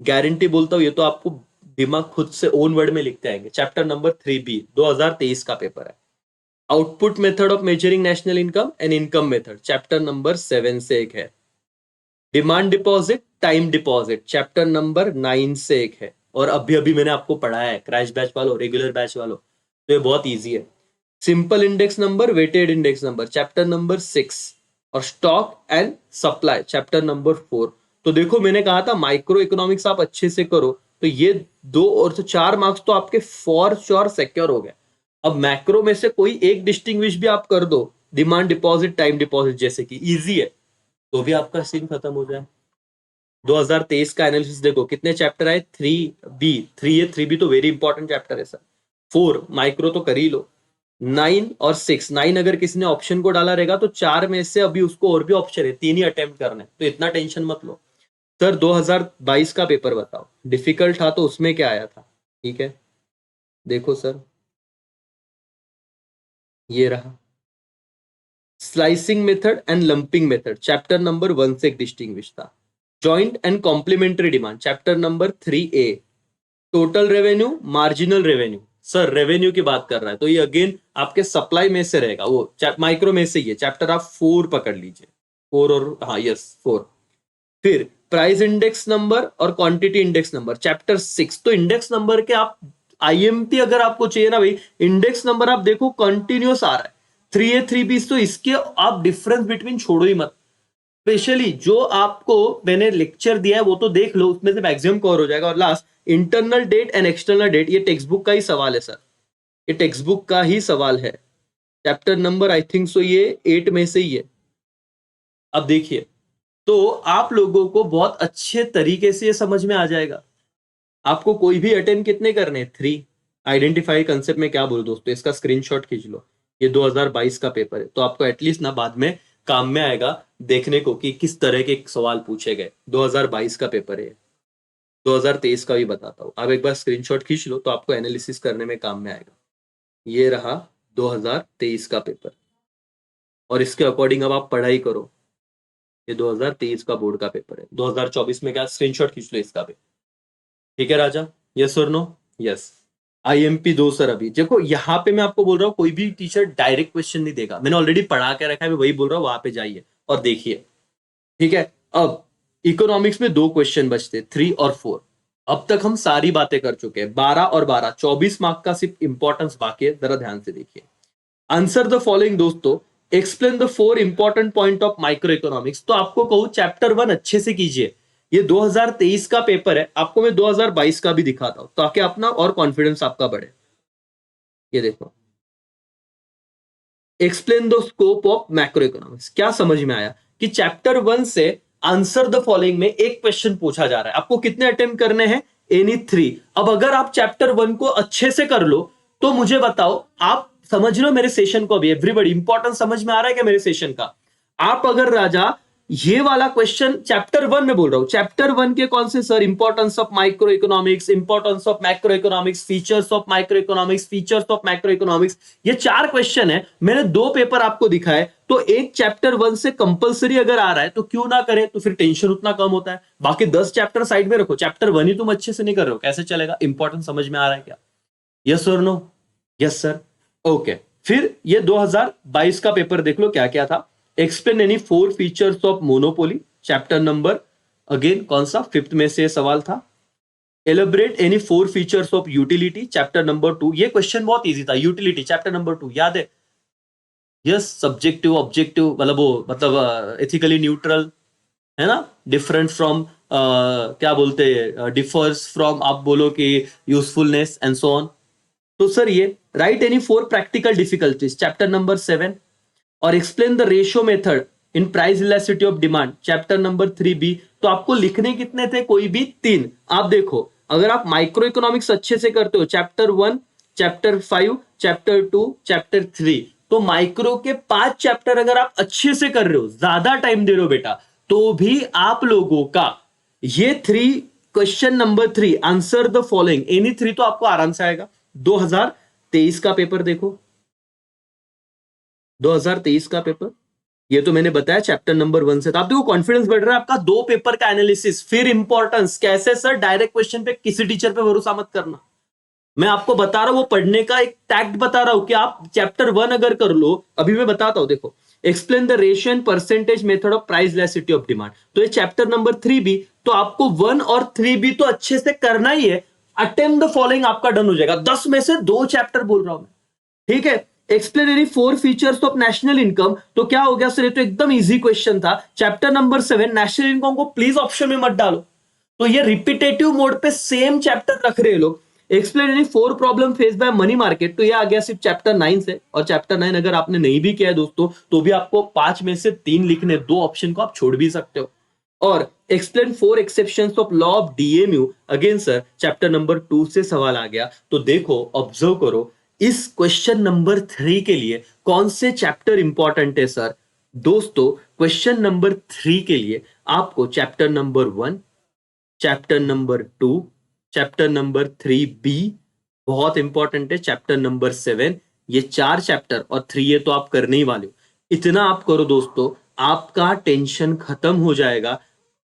गारंटी बोलता हूँ ये तो आपको दिमाग खुद से ओन वर्ड में लिखते आएंगे। चैप्टर नंबर 3B 2023 का पेपर है। Output method of measuring national income and income method, chapter number 7 से एक है। Demand deposit, time deposit, chapter number 9 से एक है। और अभी अभी मैंने आपको पढ़ाया है क्रैश बैच वालों, रेगुलर बैच वालों, तो ये बहुत ईजी है। Simple index number, weighted index number, chapter number 6। और stock and supply, chapter number 4। तो देखो मैंने कहा था माइक्रो इकोनॉमिक्स आप अच्छे से करो, तो ये 2 और 4 मार्क्स तो आपके फॉर श्योर सिक्योर हो गए। अब मैक्रो में से कोई एक डिस्टिंग्विश भी आप कर दो, डिमांड डिपॉजिट, टाइम डिपॉजिट जैसे कि इजी है, तो भी आपका सीन खत्म हो जाए। 2023 का एनालिसिस देखो कितने चैप्टर आए? 3B, 3A, 3B तो वेरी इंपॉर्टेंट चैप्टर है सर। 4 माइक्रो तो कर ही लो। 9 और 6, 9 अगर किसी ने ऑप्शन को डाला रहेगा तो 4 में से अभी उसको और भी ऑप्शन है, 3 ही अटेम्प्ट करने, तो इतना टेंशन मत लो। सर 2022 का पेपर बताओ, डिफिकल्ट था तो उसमें क्या आया था? ठीक है, देखो सर, ये रहा slicing method and lumping method, chapter number 1 से एक डिस्टिंग्विश था। Joint and complementary demand, chapter number 3A। Total revenue, marginal revenue, sir revenue की बात कर रहा है, तो ये अगेन आपके सप्लाई में से रहेगा, वो माइक्रो में से ही है। चैप्टर आप 4 पकड़ लीजिए, 4 और हाँ यस 4। फिर प्राइस इंडेक्स नंबर और क्वांटिटी इंडेक्स नंबर चैप्टर 6। तो इंडेक्स नंबर के आप आईएमपी अगर आपको चाहिए ना भाई, इंडेक्स नंबर आप देखो कंटिन्यूस आ रहा है 3A 3B, तो इसके आप डिफरेंस बिटवीन छोड़ो ही मत। स्पेशली जो आपको मैंने लेक्चर दिया है वो तो देख लो, उसमें से मैक्सिमम कवर हो जाएगा। और last internal debt and external debt, ये टेक्स्ट बुक का ही सवाल है सर, ये टेक्स्ट बुक का ही सवाल है। Chapter number I think so ये 8 में से ही है। अब देखिए, तो आप लोगों को बहुत अच्छे तरीके से ये समझ में आ जाएगा। आपको कोई भी अटेम्प्ट कितने करने हैं? 3। आइडेंटिफाई कंसेप्ट में क्या बोलो दोस्तों, इसका स्क्रीनशॉट खींच लो। ये 2022 का पेपर है, तो आपको एटलीस्ट ना बाद में काम में आएगा देखने को कि किस तरह के सवाल पूछे गए। 2022 का पेपर है, 2023 का भी बताता हूँ। आप एक बार स्क्रीनशॉट खींच लो तो आपको एनालिसिस करने में काम में आएगा। ये रहा 2023 का पेपर, और इसके अकॉर्डिंग अब आप पढ़ाई करो। ये 2023 का बोर्ड का पेपर है, 2024 में क्या, स्क्रीनशॉट खींच लो इसका भी। ठीक है राजा, यस और नो? यस। आईएमपी 2 सर, अभी देखो यहाँ पे मैं आपको बोल रहा हूँ कोई भी टीचर डायरेक्ट क्वेश्चन नहीं देगा, मैंने ऑलरेडी पढ़ा के रखा है, मैं वही बोल रहा हूँ, वहां पे जाइए और देखिए। ठीक है, अब इकोनॉमिक्स में 2 क्वेश्चन बचते, 3 और 4। अब तक हम सारी बातें कर चुके हैं, 12 और 12, 24 मार्क का सिर्फ इंपॉर्टेंस बाकी है। जरा ध्यान से देखिए, आंसर द फॉलोइंग दोस्तों, explain the 4 important point of micro economics. तो आपको कहूं चैप्टर 1 अच्छे से कीजिए, ये 2023 का पेपर है, आपको मैं 2022 का भी दिखाता हूं ताकि अपना और कॉन्फिडेंस आपका बढ़े। ये देखो, explain the scope of macro economics. क्या समझ में आया कि चैप्टर 1 से आंसर द फॉलोइंग में एक क्वेश्चन पूछा जा रहा है, आपको कितने अटेम्प्ट करने हैं? एनी 3। अब अगर आप चैप्टर 1 को अच्छे से कर लो तो मुझे बताओ, आप समझ लो मेरे सेशन को, अभी एवरीबॉडी इंपॉर्टेंस समझ में आ रहा है क्या मेरे सेशन का? आप अगर राजा ये वाला क्वेश्चन चैप्टर 1 में बोल रहा हूं, चैप्टर 1 के कौन से sir? Importance of micro economics, importance of macro economics, features of micro economics, features of macro economics, ये 4 क्वेश्चन है। मैंने 2 पेपर आपको दिखाए, तो एक चैप्टर 1 से कंपलसरी अगर आ रहा है तो क्यों ना करें, तो फिर टेंशन उतना कम होता है। बाकी 10 चैप्टर साइड में रखो, चैप्टर 1 ही तुम अच्छे से नहीं कर रहे हो, कैसे चलेगा? इंपॉर्टेंस समझ में आ रहा है क्या? यस और नो? Yes sir, okay. फिर ये 2022 का पेपर देख लो, क्या क्या था। Explain any 4 features of monopoly, chapter number again कौन सा, 5th में से सवाल था। एलिब्रेट any 4 features of utility, chapter number 2। ये क्वेश्चन बहुत इजी था, यूटिलिटी चैप्टर नंबर 2, याद है? यस, सब्जेक्टिव ऑब्जेक्टिव, मतलब वो मतलब एथिकली न्यूट्रल है ना, डिफरेंट फ्रॉम क्या बोलते हैं, डिफर्स फ्रॉम, आप बोलो कि यूजफुलनेस एंड सो ऑन। तो सर ये right any 4 practical difficulties, chapter number 7। और explain the ratio method in price elasticity of demand, chapter number 3B। तो आपको लिखने कितने थे? कोई भी 3। आप देखो, अगर आप माइक्रो इकोनॉमिक्स अच्छे से करते हो, चैप्टर 1, चैप्टर 5, चैप्टर 2, चैप्टर 3, तो माइक्रो के 5 चैप्टर अगर आप अच्छे से कर रहे हो, ज्यादा टाइम दे रहे हो बेटा, तो भी आप लोगों का ये 3 question number 3, answer the following any 3, तो आपको आराम से आएगा। 2023 का पेपर देखो, 2023 का पेपर, ये तो मैंने बताया चैप्टर नंबर 1 से। तो आप देखो कॉन्फिडेंस बढ़ रहा है आपका। 2 पेपर का एनालिसिस, फिर इंपॉर्टेंस। कैसे सर? डायरेक्ट क्वेश्चन पे किसी टीचर पे भरोसा मत करना, मैं आपको बता रहा हूं, वो पढ़ने का एक टैक्ट बता रहा हूं कि आप चैप्टर 1 अगर कर लो, अभी मैं बताता हूं, देखो explain the ratio and percentage method of price elasticity of demand, तो ये चैप्टर नंबर 3B। तो आपको 1 और 3B तो अच्छे से करना ही है। अटेम्प्ट द फॉलोइंग आपका डन हो जाएगा, 10 में से 2 चैप्टर बोल रहा हूं मैं, ठीक है। Explain any 4 features of national income, तो क्या हो गया सर? ये तो एकदम इजी क्वेश्चन था। चैप्टर नंबर 7, नेशनल इनकम को प्लीज ऑप्शन में मत डालो, तो ये रिपीटेटिव मोड पे सेम चैप्टर रख रहे हैं लोग। Explain any 4 problem face by money market, तो ये आ गया सिर्फ चैप्टर 9 से। और चैप्टर 9 अगर आपने नहीं भी किया है दोस्तों, तो भी आपको 5 में से 3 लिखने, 2 ऑप्शन को आप छोड़ भी सकते हो। और explain 4 exceptions of law of DMU, again sir chapter number 2 से सवाल आ गया। तो देखो, ऑब्जर्व करो, इस क्वेश्चन नंबर 3 के लिए कौन से चैप्टर इंपॉर्टेंट है सर? दोस्तों क्वेश्चन नंबर 3 के लिए आपको chapter number 1, chapter number 2, chapter number 3B बहुत इंपॉर्टेंट है, चैप्टर नंबर 7, ये 4 चैप्टर और 3 ये तो आप करने ही वाले हो। इतना आप करो दोस्तों, आपका टेंशन खत्म हो जाएगा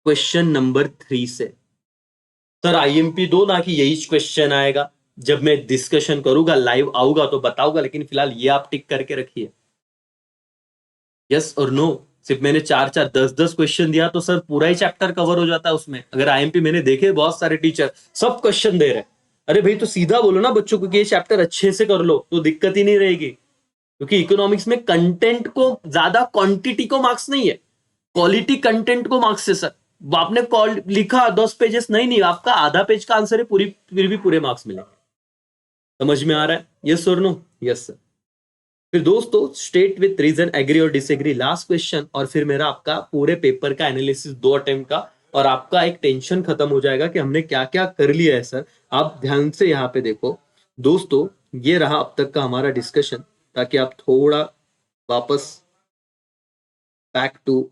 क्वेश्चन नंबर 3 से। सर आईएमपी दो ना कि यही क्वेश्चन आएगा, जब मैं डिस्कशन करूंगा, लाइव आऊंगा तो बताऊंगा, लेकिन फिलहाल ये आप टिक करके रखिए, यस और नो। सिर्फ मैंने 4-4 10-10 क्वेश्चन दिया तो सर पूरा ही चैप्टर कवर हो जाता है उसमें। अगर आईएमपी मैंने देखे बहुत सारे टीचर सब क्वेश्चन दे रहे हैं, अरे भाई तो सीधा बोलो ना बच्चों को कि ये चैप्टर अच्छे से कर लो, तो दिक्कत ही नहीं रहेगी। क्योंकि इकोनॉमिक्स में कंटेंट को ज्यादा क्वांटिटी को मार्क्स नहीं है, क्वालिटी कंटेंट को मार्क्स है सर। आपने लिखा 10 पेजेस, नहीं आपका आधा पेज का आंसर है, पूरी फिर भी पूरे मार्क्स मिलेंगे। समझ में आ रहा है? यस और नो? Yes sir. फिर दोस्तों स्टेट विथ रीजन, एग्री और डिसएग्री, लास्ट क्वेश्चन, और फिर मेरा आपका पूरे पेपर का एनालिसिस 2 अटेम्प्ट का, और आपका एक टेंशन खत्म हो जाएगा कि हमने क्या क्या कर लिया है सर। आप ध्यान से यहाँ पे देखो दोस्तों, ये रहा अब तक का हमारा डिस्कशन, ताकि आप थोड़ा वापस बैक टू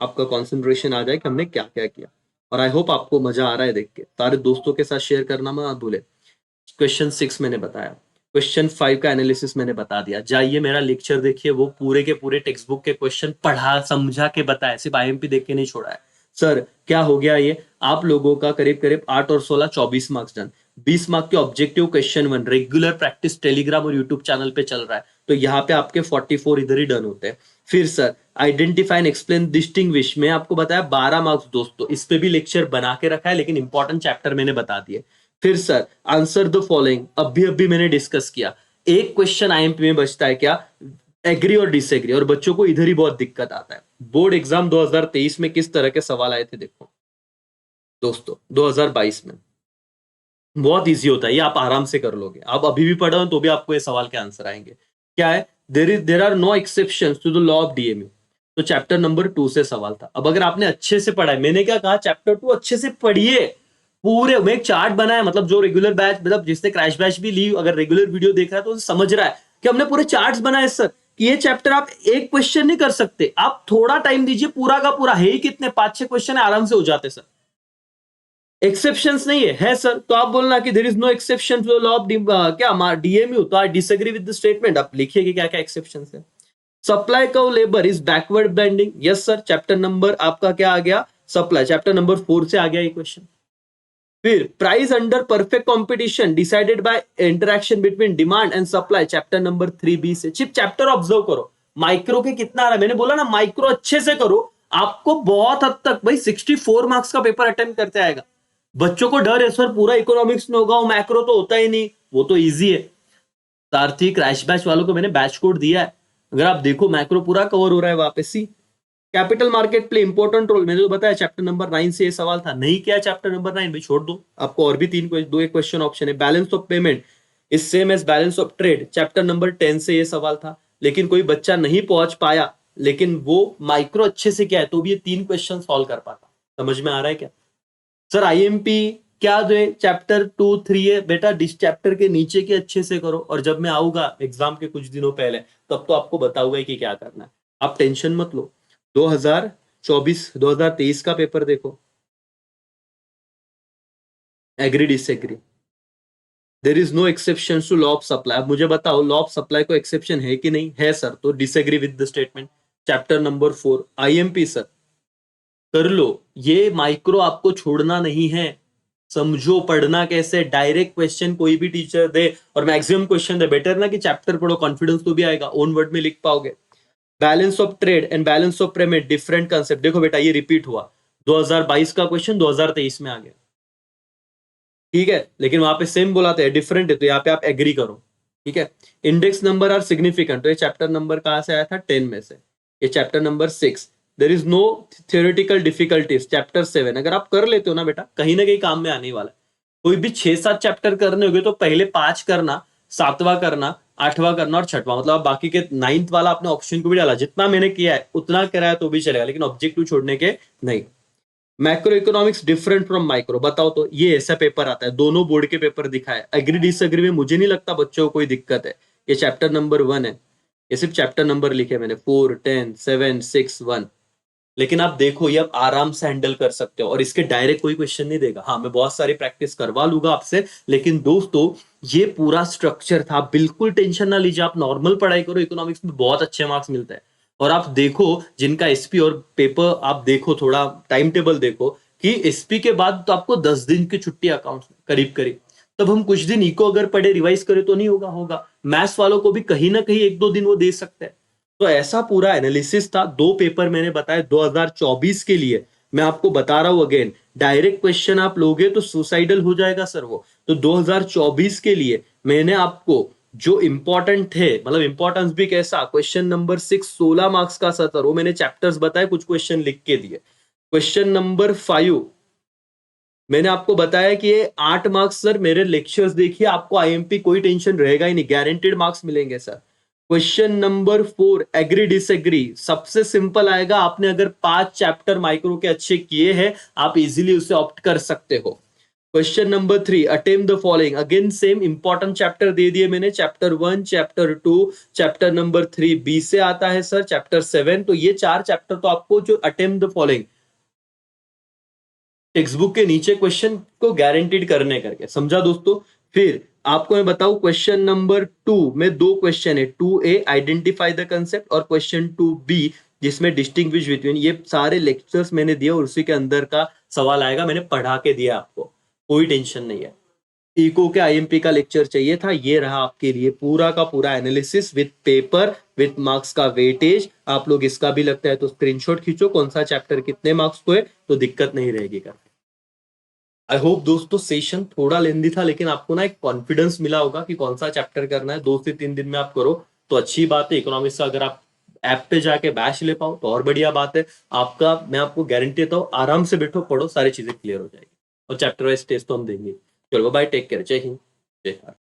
आपका कंसंट्रेशन आ जाए कि हमने क्या क्या किया। और आई होप आपको मजा आ रहा है देख के। सारे दोस्तों के साथ शेयर करना मत भूले। क्वेश्चन 6 मैंने बताया, क्वेश्चन 5 का एनालिसिस मैंने बता दिया। जाइए मेरा लेक्चर देखिए, वो पूरे के पूरे टेक्स्ट बुक के क्वेश्चन पढ़ा समझा के बताया, सिर्फ आईएमपी देख के नहीं छोड़ा है। सर क्या हो गया ये, आप लोगों का करीब करीब 8 और 16 24 मार्क्स डन। 20 मार्क के objective question 1 regular practice Telegram और यूट्यूब चैनल पे चल रहा है, तो यहाँ पे आपके 44 इधर ही डन होते हैं। फिर sir identify and explain distinguish, मैं आपको बताया 12 मार्क्स दोस्तों, इस पे भी लेक्चर बना के रखा है, लेकिन इंपॉर्टेंट चैप्टर मैंने बता दिए। फिर सर आंसर द फॉलोइंग, अभी मैंने डिस्कस किया। एक क्वेश्चन आईएमपी में बचता है क्या, एग्री और डिसएग्री, और बच्चों को इधर ही बहुत दिक्कत आता है। बोर्ड एग्जाम 2023 में किस तरह के सवाल आए थे देखो दोस्तों, 2022 में बहुत इजी होता है, ये आप आराम से कर लोगे। आप अभी भी पढ़ो तो भी आपको ये सवाल के आंसर आएंगे। क्या है, there are no exceptions to the law of DMU, तो चैप्टर नंबर 2 से सवाल था। अब अगर आपने अच्छे से पढ़ा है, मैंने क्या कहा, चैप्टर 2 अच्छे से पढ़िए पूरे। मैं एक चार्ट बनाया, मतलब जो रेगुलर बैच, मतलब जिसने क्रैश बैच भी ली, अगर रेगुलर वीडियो देख रहा है तो समझ रहा है कि हमने पूरे चार्ट्स बनाए सर, कि ये चैप्टर आप एक क्वेश्चन नहीं कर सकते, आप थोड़ा टाइम दीजिए, पूरा का पूरा है ही कितने 5-6 क्वेश्चन है, आराम से हो जाते सर। एक्सेप्शंस नहीं है सर, तो आप बोलना कि there is no exception to the law of क्या डीएमयू, तो I disagree with the statement. आप लिखिए कि क्या क्या एक्सेप्शंस है। सप्लाई का labour is backward blending, yes sir, chapter number आपका क्या आ गया, सप्लाई, चैप्टर नंबर 4 से आ गया ये क्वेश्चन। फिर price under perfect competition decided by interaction between demand and supply, chapter number 3B से। चिप चैप्टर ऑब्जर्व करो, माइक्रो के कितना आ रहा है, मैंने बोला ना माइक्रो अच्छे से करो, आपको बहुत हद तक भाई 64 मार्क्स का पेपर अटेम्प्ट करते आएगा। बच्चों को डर है सर पूरा इकोनॉमिक्स में होगा, मैक्रो तो होता ही नहीं, वो तो इजी है। सारथी क्रैश बैच वालों को मैंने बैच कोड दिया है, अगर आप देखो मैक्रो पूरा कवर हो रहा है वहां पे। C capital market play important role, मैंने तो बताया चैप्टर नंबर 9 से ये सवाल था। नहीं किया चैप्टर नंबर 9 भाई छोड़ दो, आपको और भी दो एक क्वेश्चन ऑप्शन है। Balance of payment is same as balance of trade, chapter number 10 से ये सवाल था, लेकिन कोई बच्चा नहीं पहुंच पाया, लेकिन वो माइक्रो अच्छे से किया है तो भी ये 3 क्वेश्चन सॉल्व कर पाता। समझ में आ रहा है क्या सर? आईएमपी क्या जो है चैप्टर 2-3 है बेटा, डिस चैप्टर के नीचे के अच्छे से करो, और जब मैं आऊंगा एग्जाम के कुछ दिनों पहले तब तो आपको बताऊंगा कि क्या करना है। आप टेंशन मत लो। 2023 का पेपर देखो, agree disagree, there is no exception to law of supply. अब मुझे बताओ लॉ ऑफ सप्लाई को एक्सेप्शन है कि नहीं है सर, तो disagree with the statement, chapter number 4 IMP sir कर लो। ये माइक्रो आपको छोड़ना नहीं है, समझो पढ़ना कैसे, डायरेक्ट क्वेश्चन कोई भी टीचर दे और मैक्सिमम क्वेश्चन दे, बेटर ना कि चैप्टर पढ़ो, कॉन्फिडेंस तो भी आएगा, ओन वर्ड में लिख पाओगे। Balance of trade and balance of payment different concept, देखो बेटा ये रिपीट हुआ, 2022 का क्वेश्चन 2023 में आ गया, ठीक है, लेकिन वहां पे सेम बोला था, डिफरेंट है, तो यहाँ पे आप एग्री करो, ठीक है। इंडेक्स नंबर आर सिग्निफिकेंट, तो ये चैप्टर नंबर कहां से आया था, 10 में से, ये chapter number 6। There is no theoretical difficulties, chapter 7। अगर आप कर लेते हो ना बेटा, कहीं ना कहीं काम में आने वाला है। कोई भी 6-7 चैप्टर करने होंगे तो पहले 5 करना, 7वां करना, 8वां करना और 6वां, मतलब आप बाकी के 9th वाला अपने ऑप्शन को भी डाला, जितना मैंने किया है उतना कराया तो भी चलेगा, लेकिन ऑब्जेक्टिव छोड़ने के नहीं। Macro economics different from micro, बताओ तो, ये ऐसा पेपर आता है, दोनों बोर्ड के पेपर दिखाए। एग्री डिसएग्री में मुझे नहीं लगता बच्चों को कोई दिक्कत है, ये चैप्टर नंबर 1 है, ये सिर्फ चैप्टर नंबर लिखे मैंने 4, 10, 7, 6, 1, लेकिन आप देखो ये आप आराम से हैंडल कर सकते हो, और इसके डायरेक्ट कोई क्वेश्चन नहीं देगा। हाँ मैं बहुत सारी प्रैक्टिस करवा लूंगा आपसे, लेकिन दोस्तों ये पूरा स्ट्रक्चर था, बिल्कुल टेंशन ना लीजिए, आप नॉर्मल पढ़ाई करो, इकोनॉमिक्स में बहुत अच्छे मार्क्स मिलते हैं। और आप देखो जिनका एसपी और पेपर, आप देखो थोड़ा टाइम टेबल देखो कि एसपी के बाद तो आपको 10 दिन की छुट्टी अकाउंट में करीब करीब, तब हम कुछ दिन इको अगर पढ़े रिवाइज करें तो नहीं होगा। मैथ्स वालों को भी कहीं ना कहीं 1-2 दिन वो दे सकते हैं। तो ऐसा पूरा एनालिसिस था। 2 पेपर मैंने बताया 2024 के लिए। मैं आपको बता रहा हूं अगेन, डायरेक्ट क्वेश्चन आप लोगे तो सुसाइडल हो जाएगा सर वो। तो 2024 के लिए मैंने आपको जो इंपॉर्टेंट थे, मतलब इंपॉर्टेंस भी कैसा, क्वेश्चन नंबर 6 16 मार्क्स का सर, वो मैंने चैप्टर्स बताए, कुछ क्वेश्चन लिख के दिए। क्वेश्चन नंबर 5 मैंने आपको बताया कि ये 8 मार्क्स सर, मेरे लेक्चर्स देखिए, आपको आईएमपी कोई टेंशन रहेगा ही नहीं, गारंटेड मार्क्स मिलेंगे sir. Question number 4 agree disagree, सबसे सिंपल आएगा। आपने अगर 5 चैप्टर माइक्रो के अच्छे किए हैं, आप इजीली उसे ऑप्ट कर सकते हो। Question number 3 attempt the following, again same important chapter दे दिए मैंने, chapter 1, chapter 2, chapter number 3 B से आता है सर, चैप्टर 7। तो ये 4 चैप्टर तो आपको जो attempt the following text book के नीचे क्वेश्चन को गारंटीड करने करके, समझा दोस्तों। फिर आपको मैं बताऊं, क्वेश्चन नंबर 2 में 2 क्वेश्चन है, 2A आइडेंटिफाई द कंसेप्ट और क्वेश्चन 2B जिसमें डिस्टिंग्विश बिटवीन। ये सारे लेक्चर्स मैंने दिए और उसी के अंदर का सवाल आएगा, मैंने पढ़ा के दिया आपको, कोई टेंशन नहीं है। इको के आईएमपी का लेक्चर चाहिए था, ये रहा आपके लिए पूरा का पूरा analysis with paper with marks का वेटेज। आप लोग इसका भी लगता है तो स्क्रीनशॉट खींचो, कौन सा चैप्टर कितने मार्क्स को है, तो दिक्कत नहीं रहेगी करके। आई होप दोस्तों सेशन थोड़ा लेंदी था, लेकिन आपको ना एक कॉन्फिडेंस मिला होगा कि कौन सा चैप्टर करना है। 2 से 3 दिन में आप करो तो अच्छी बात है। इकोनॉमिक्स का अगर आप ऐप पे जाके बैच ले पाओ तो और बढ़िया बात है। आपका, मैं आपको गारंटी देता हूँ, आराम से बैठो पढ़ो, सारी चीजें क्लियर हो जाएगी और चैप्टर वाइज टेस्ट तो हम देंगे। चलो बाय, टेक केयर, जय हिंद, जय भारत।